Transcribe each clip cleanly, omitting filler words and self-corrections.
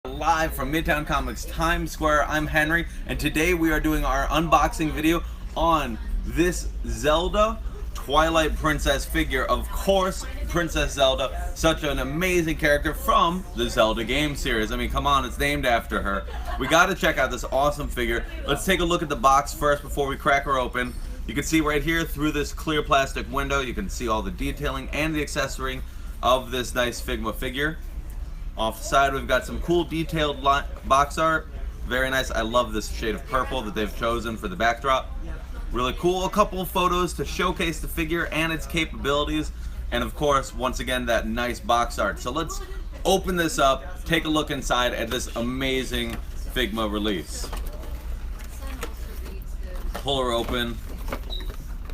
Live from Midtown Comics Times Square. I'm Henry, and today we are doing our unboxing video on this Zelda Twilight Princess figure. Of course, Princess Zelda, such an amazing character from the Zelda game series. I mean, come on, it's named after her. We gotta check out this awesome figure. Let's take a look at the box first before we crack her open. You can see right here through this clear plastic window, you can see all the detailing and the accessoring of this nice Figma figure. Off the side, we've got some cool detailed box art. Very nice. I love this shade of purple that they've chosen for the backdrop. Really cool. A couple of photos to showcase the figure and its capabilities. And of course, once again, that nice box art. So let's open this up, take a look inside at this amazing Figma release. Pull her open.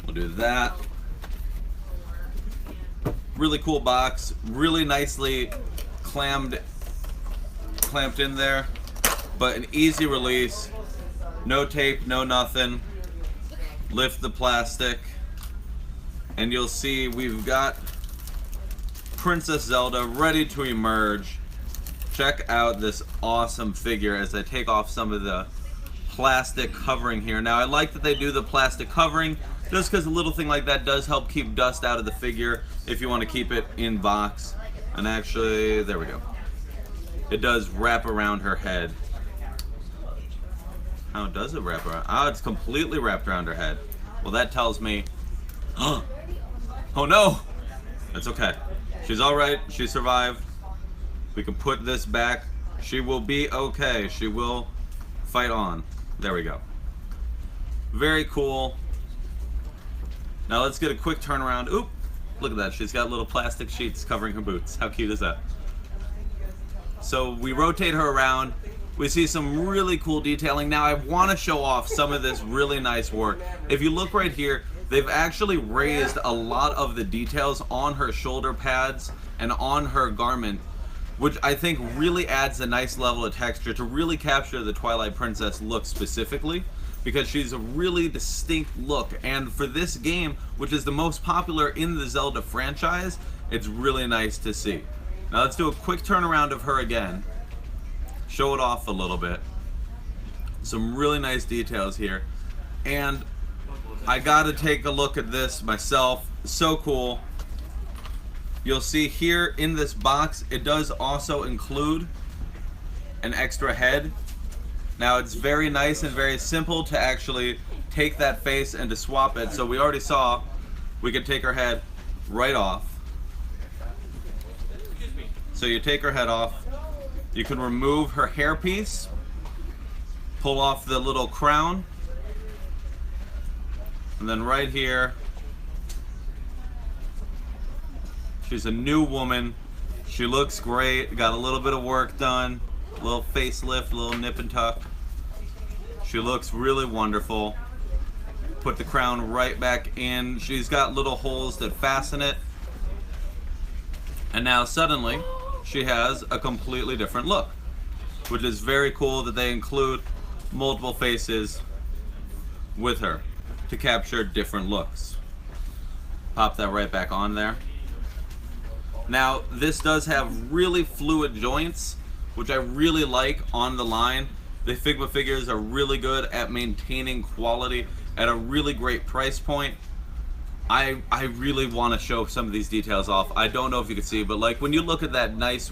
We'll do that. Really cool box. Really nicely clamped in there, but an easy release. No tape, no nothing. Lift the plastic and you'll see we've got Princess Zelda ready to emerge. Check out this awesome figure as I take off some of the plastic covering here. Now I like that they do the plastic covering just because a little thing like that does help keep dust out of the figure if you want to keep it in box. And actually, there we go. It does wrap around her head. How does it wrap around? Oh, it's completely wrapped around her head. Well, that tells me, oh no, that's okay. She's all right, she survived. We can put this back. She will be okay. She will fight on. There we go. Very cool. Now let's get a quick turnaround. Oop. Look at that, she's got little plastic sheets covering her boots. How cute is that? So we rotate her around. We see some really cool detailing. Now I want to show off some of this really nice work. If you look right here, they've actually raised a lot of the details on her shoulder pads and on her garment, which I think really adds a nice level of texture to really capture the Twilight Princess look specifically, because she's a really distinct look. And for this game, which is the most popular in the Zelda franchise, it's really nice to see. Now let's do a quick turnaround of her again. Show it off a little bit. Some really nice details here. And I gotta take a look at this myself. So cool. You'll see here in this box, it does also include an extra head. Now it's very nice and very simple to actually take that face and to swap it. So we already saw we can take her head right off. So you take her head off. You can remove her hairpiece, pull off the little crown, and then right here, she's a new woman. She looks great, got a little bit of work done. A little facelift, a little nip and tuck. She looks really wonderful. Put the crown right back in. She's got little holes that fasten it. And now suddenly, she has a completely different look, which is very cool that they include multiple faces with her to capture different looks. Pop that right back on there. Now, this does have really fluid joints, which I really like on the line. The Figma figures are really good at maintaining quality at a really great price point. I really want to show some of these details off. I don't know if you can see, but like when you look at that nice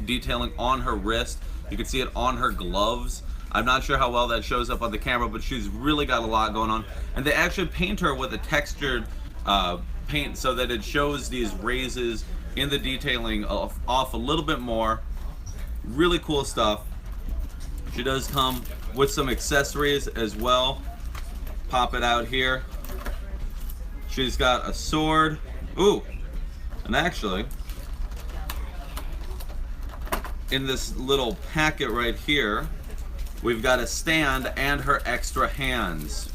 detailing on her wrist, you can see it on her gloves. I'm not sure how well that shows up on the camera, but she's really got a lot going on. And they actually paint her with a textured paint so that it shows these raises in the detailing off a little bit more. Really cool stuff. She does come with some accessories as well. Pop it out here. She's got a sword. Ooh, and actually, in this little packet right here, we've got a stand and her extra hands.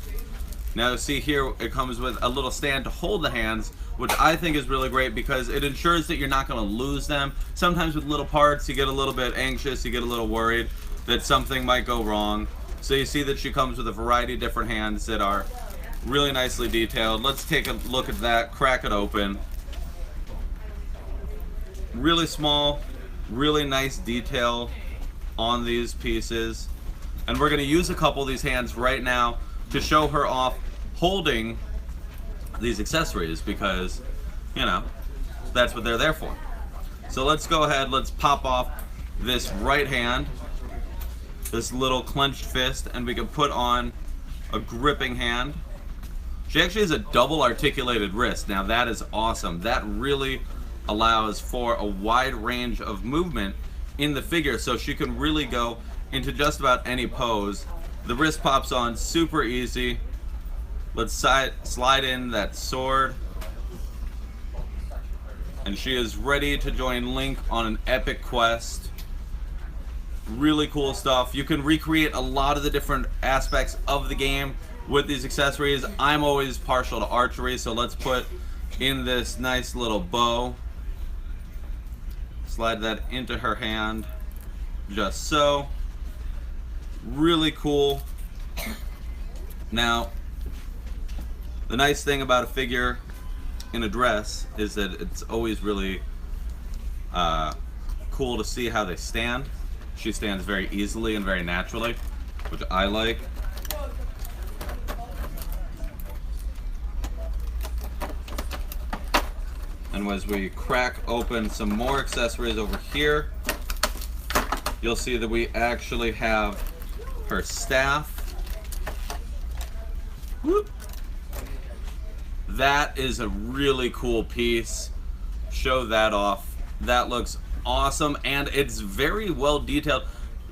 Now see here, it comes with a little stand to hold the hands, which I think is really great because it ensures that you're not going to lose them. Sometimes with little parts, you get a little bit anxious, you get a little worried that something might go wrong. So you see that she comes with a variety of different hands that are really nicely detailed. Let's take a look at that, crack it open. Really small, really nice detail on these pieces. And we're going to use a couple of these hands right now to show her off holding these accessories because, you know, that's what they're there for. So let's go ahead, let's pop off this right hand, this little clenched fist, and we can put on a gripping hand. She actually has a double articulated wrist. Now that is awesome. That really allows for a wide range of movement in the figure, so she can really go into just about any pose. The wrist pops on super easy. Let's slide in that sword. And she is ready to join Link on an epic quest. Really cool stuff. You can recreate a lot of the different aspects of the game with these accessories. I'm always partial to archery, so let's put in this nice little bow. Slide that into her hand, just so. Really cool. Now, the nice thing about a figure in a dress is that it's always really cool to see how they stand. She stands very easily and very naturally, which I like. And as we crack open some more accessories over here, you'll see that we actually have her staff. Whoop. That is a really cool piece. Show that off. That looks awesome, and it's very well detailed.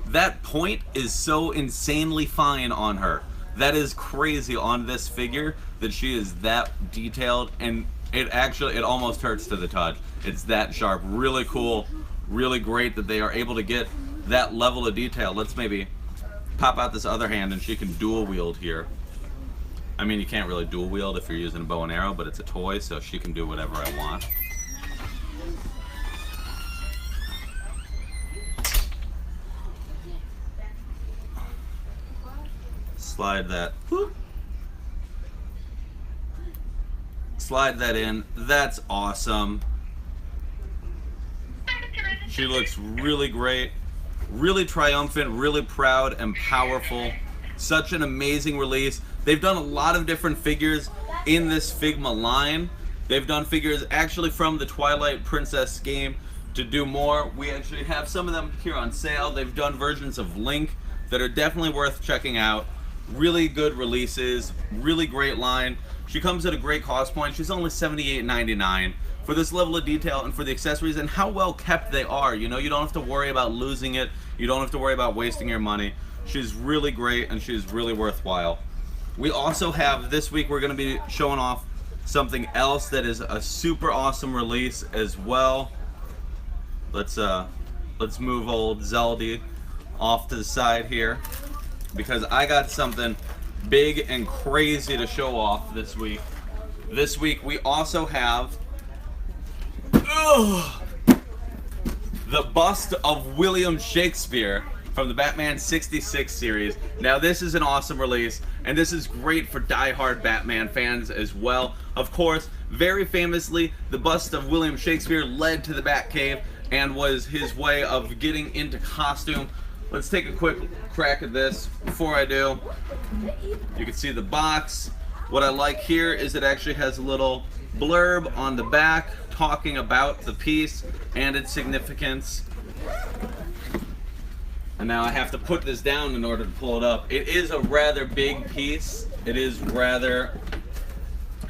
That point is so insanely fine on her. That is crazy on this figure that she is that detailed, and it almost hurts to the touch. It's that sharp. Really cool. Really great that they are able to get that level of detail. Let's maybe pop out this other hand and she can dual wield here. I mean, you can't really dual wield if you're using a bow and arrow, but it's a toy, so she can do whatever I want. Slide that. Whoop. Slide that in. That's awesome. She looks really great, really triumphant, really proud and powerful. Such an amazing release. They've done a lot of different figures in this Figma line. They've done figures actually from the Twilight Princess game to do more. We actually have some of them here on sale. They've done versions of Link that are definitely worth checking out. Really good releases, really great line. She comes at a great cost point. She's only $78.99 for this level of detail and for the accessories and how well kept they are. You know, you don't have to worry about losing it. You don't have to worry about wasting your money. She's really great and she's really worthwhile. We also have, this week we're going to be showing off something else that is a super awesome release as well. Let's move old Zelda off to the side here because I got something big and crazy to show off this week. This week we also have the bust of William Shakespeare from the Batman 66 series. Now this is an awesome release, and this is great for die-hard Batman fans as well. Of course, very famously, the bust of William Shakespeare led to the Batcave and was his way of getting into costume. Let's take a quick crack at this. Before I do, you can see the box. What I like here is it actually has a little blurb on the back talking about the piece and its significance. And now I have to put this down in order to pull it up. It is a rather big piece. It is rather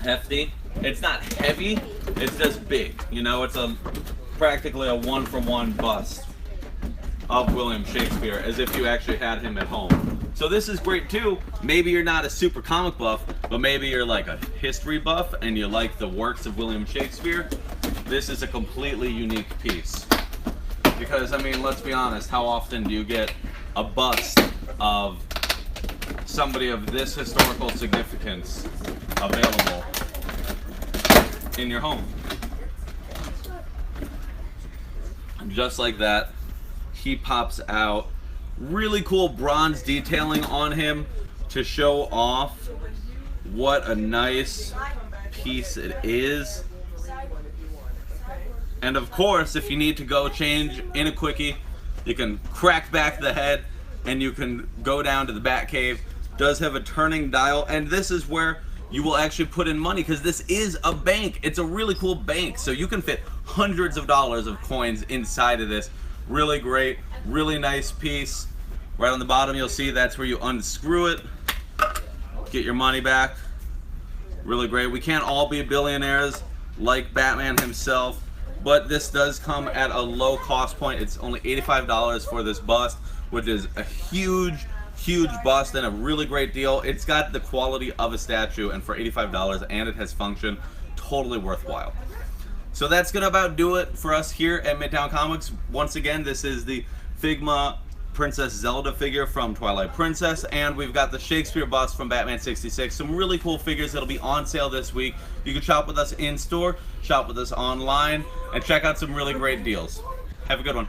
hefty. It's not heavy, it's just big. You know, it's practically a one-for-one bust of William Shakespeare, as if you actually had him at home. So this is great too. Maybe you're not a super comic buff, but maybe you're like a history buff and you like the works of William Shakespeare. This is a completely unique piece. Because, I mean, let's be honest, how often do you get a bust of somebody of this historical significance available in your home? Just like that, he pops out. Really cool bronze detailing on him to show off what a nice piece it is. And of course, if you need to go change in a quickie, You can crack back the head and you can go down to the Bat Cave. Does have a turning dial, and this is where you will actually put in money, because this is a bank. It's a really cool bank, so you can fit hundreds of dollars of coins inside of this. Really great, really nice piece. Right on the bottom you'll see that's where you unscrew it, get your money back. Really great. We can't all be billionaires like Batman himself, but this does come at a low cost point. It's only $85 for this bust, which is a huge bust and a really great deal. It's got the quality of a statue, and for $85, and it has function, totally worthwhile. So that's gonna about do it for us here at Midtown Comics. Once again, this is the Figma Princess Zelda figure from Twilight Princess, and we've got the Shakespeare bust from Batman 66. Some really cool figures that'll be on sale this week. You can shop with us in store, shop with us online, and check out some really great deals. Have a good one.